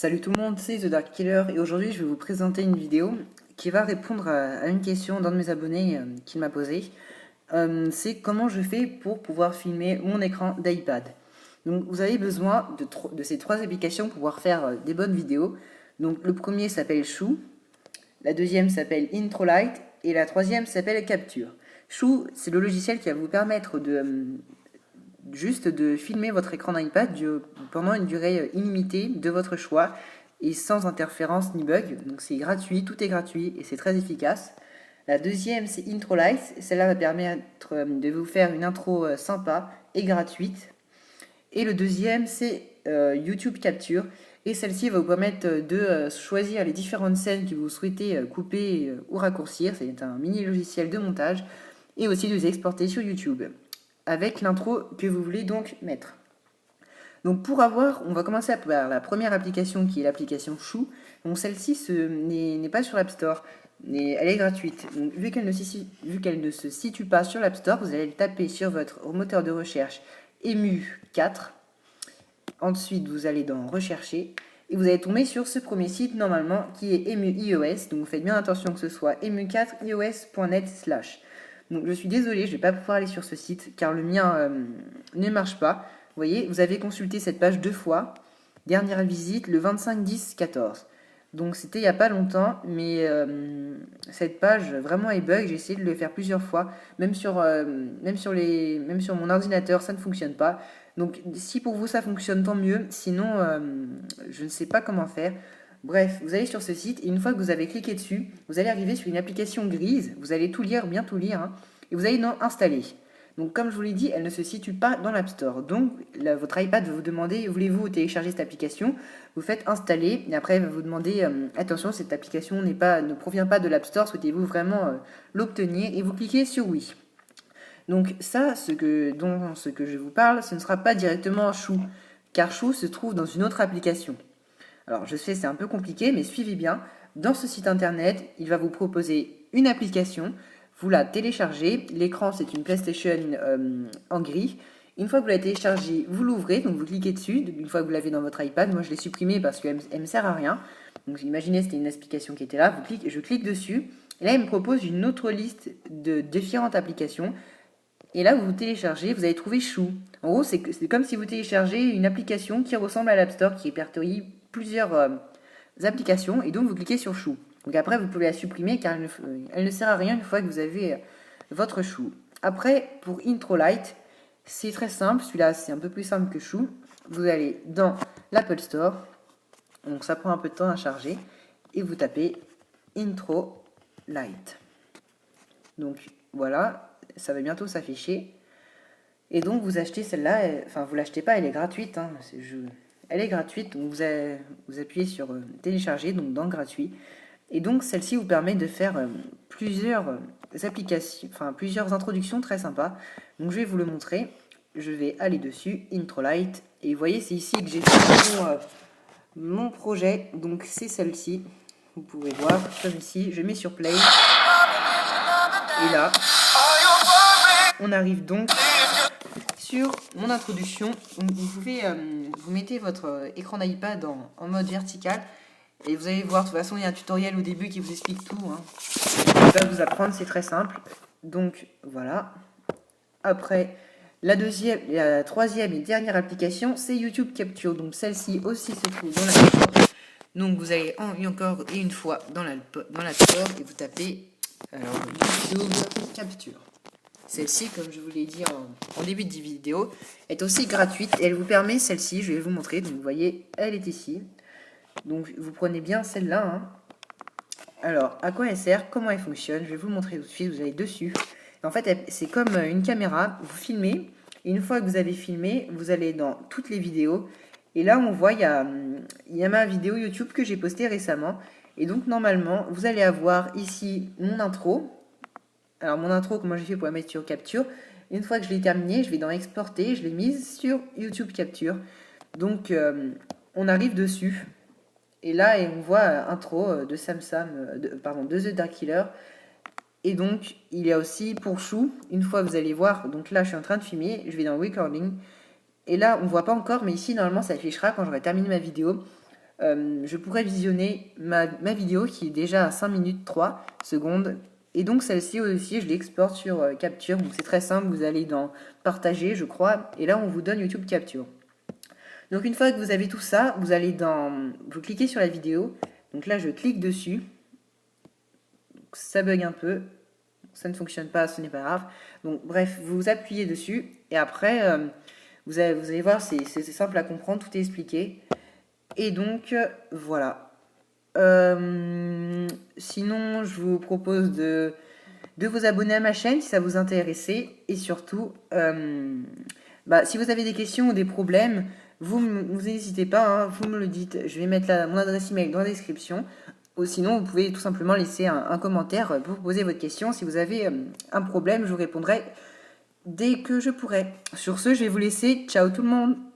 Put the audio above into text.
Salut tout le monde, c'est The Dark Killer et aujourd'hui je vais vous présenter une vidéo qui va répondre à une question d'un de mes abonnés qui m'a posé. C'est comment je fais pour pouvoir filmer mon écran d'iPad. Donc vous avez besoin de ces trois applications pour pouvoir faire des bonnes vidéos. Donc le premier s'appelle Shoo, la deuxième s'appelle Introlight et la troisième s'appelle Capture. Shoo, c'est le logiciel qui va vous permettre juste de filmer votre écran d'iPad pendant une durée illimitée de votre choix et sans interférence ni bug. Donc c'est gratuit, tout est gratuit et c'est très efficace. La deuxième, c'est Introlight. Celle-là va permettre de vous faire une intro sympa et gratuite. Et le deuxième, c'est YouTube Capture. Et celle-ci va vous permettre de choisir les différentes scènes que vous souhaitez couper ou raccourcir. C'est un mini logiciel de montage. Et aussi de les exporter sur YouTube avec l'intro que vous voulez donc mettre. Donc on va commencer par la première application qui est l'application Shoo. Donc celle-ci n'est pas sur l'App Store, mais elle est gratuite. Donc, vu qu'elle ne se situe pas sur l'App Store, vous allez le taper sur votre moteur de recherche EMU4. Ensuite, vous allez dans Rechercher et vous allez tomber sur ce premier site normalement qui est EMU iOS. Donc faites bien attention que ce soit emu4ios.net/. Donc je suis désolée, je ne vais pas pouvoir aller sur ce site car le mien ne marche pas. Vous voyez, vous avez consulté cette page 2 fois. Dernière visite le 25/10/14. Donc c'était il n'y a pas longtemps, mais cette page vraiment est bug. J'ai essayé de le faire plusieurs fois. Même sur mon ordinateur, ça ne fonctionne pas. Donc si pour vous ça fonctionne, tant mieux. Sinon, je ne sais pas comment faire. Bref, vous allez sur ce site et une fois que vous avez cliqué dessus, vous allez arriver sur une application grise. Vous allez tout lire, bien tout lire, hein, et vous allez dans Installer. Donc comme je vous l'ai dit, elle ne se situe pas dans l'App Store. Donc votre iPad va vous demander, voulez-vous télécharger cette application? Vous faites installer et après elle va vous demander, attention, cette application ne provient pas de l'App Store, souhaitez-vous vraiment l'obtenir? Et vous cliquez sur oui. Donc ça, ce que je vous parle, ce ne sera pas directement Shoo, car Shoo se trouve dans une autre application. Alors je sais, c'est un peu compliqué, mais suivez bien. Dans ce site internet, il va vous proposer une application. Vous la téléchargez. L'écran, c'est une PlayStation en gris. Une fois que vous la téléchargez, vous l'ouvrez, donc vous cliquez dessus. Une fois que vous l'avez dans votre iPad, moi je l'ai supprimée parce qu'elle ne me sert à rien. Donc imaginez, c'était une application qui était là. Je clique dessus. Et là, il me propose une autre liste de différentes applications. Et là, vous téléchargez, vous allez trouver Shoo. En gros, c'est comme si vous téléchargez une application qui ressemble à l'App Store, qui répertorie plusieurs applications, et donc vous cliquez sur Shoo. Donc après, vous pouvez la supprimer car elle ne sert à rien une fois que vous avez votre Shoo. Après, pour Introlight, c'est très simple. Celui-là, c'est un peu plus simple que Shoo. Vous allez dans l'Apple Store, donc ça prend un peu de temps à charger, et vous tapez Introlight. Donc voilà, ça va bientôt s'afficher. Et donc vous achetez celle-là, enfin vous l'achetez pas, elle est gratuite. Hein, elle est gratuite, donc vous appuyez sur télécharger, donc dans gratuit. Et donc celle-ci vous permet de faire plusieurs applications, enfin plusieurs introductions très sympas. Donc je vais vous le montrer. Je vais aller dessus, Introlight, et vous voyez c'est ici que j'ai fait mon projet. Donc c'est celle-ci. Vous pouvez voir comme ici. Je mets sur Play. Et là, on arrive donc sur mon introduction. Vous mettez votre écran d'iPad en mode vertical et vous allez voir, de toute façon il y a un tutoriel au début qui vous explique tout, hein. Je vais vous apprendre, c'est très simple. Donc voilà. Après, la troisième et dernière application, c'est YouTube Capture. Donc celle-ci aussi se trouve dans la Store. Donc vous allez encore et une fois dans la Store et vous tapez YouTube Capture. Celle-ci, comme je vous l'ai dit en début de vidéo, est aussi gratuite et elle vous permet, celle-ci, je vais vous montrer, donc vous voyez, elle est ici. Donc vous prenez bien celle-là. Hein. Alors, à quoi elle sert, comment elle fonctionne, je vais vous le montrer tout de suite, vous allez dessus. Et en fait, c'est comme une caméra, vous filmez, et une fois que vous avez filmé, vous allez dans toutes les vidéos. Et là, on voit, il y a ma vidéo YouTube que j'ai postée récemment. Et donc, normalement, vous allez avoir ici mon intro. Alors mon intro, comment j'ai fait pour la mettre sur Capture. Une fois que je l'ai terminée, je vais dans Exporter, je l'ai mise sur YouTube Capture. Donc on arrive dessus. Et là, on voit intro de de The Dark Killer. Et donc il y a aussi pour Shoo, une fois que vous allez voir, donc là je suis en train de filmer, je vais dans Recording. Et là on ne voit pas encore, mais ici normalement ça affichera quand j'aurai terminé ma vidéo. je pourrais visionner ma vidéo qui est déjà à 5 minutes 3 secondes. Et donc celle-ci aussi, je l'exporte sur Capture. Donc c'est très simple, vous allez dans Partager, je crois, et là on vous donne YouTube Capture. Donc une fois que vous avez tout ça, vous cliquez sur la vidéo. Donc là je clique dessus. Ça bug un peu, ça ne fonctionne pas, ce n'est pas grave. Donc bref, vous appuyez dessus et après vous allez voir, c'est simple à comprendre, tout est expliqué. Et donc voilà. Sinon, je vous propose de vous abonner à ma chaîne si ça vous intéressait. Et surtout, si vous avez des questions ou des problèmes, vous n'hésitez pas, hein, vous me le dites. Je vais mettre mon adresse email dans la description. Ou sinon, vous pouvez tout simplement laisser un commentaire pour poser votre question. Si vous avez un problème, je vous répondrai dès que je pourrai. Sur ce, je vais vous laisser. Ciao tout le monde!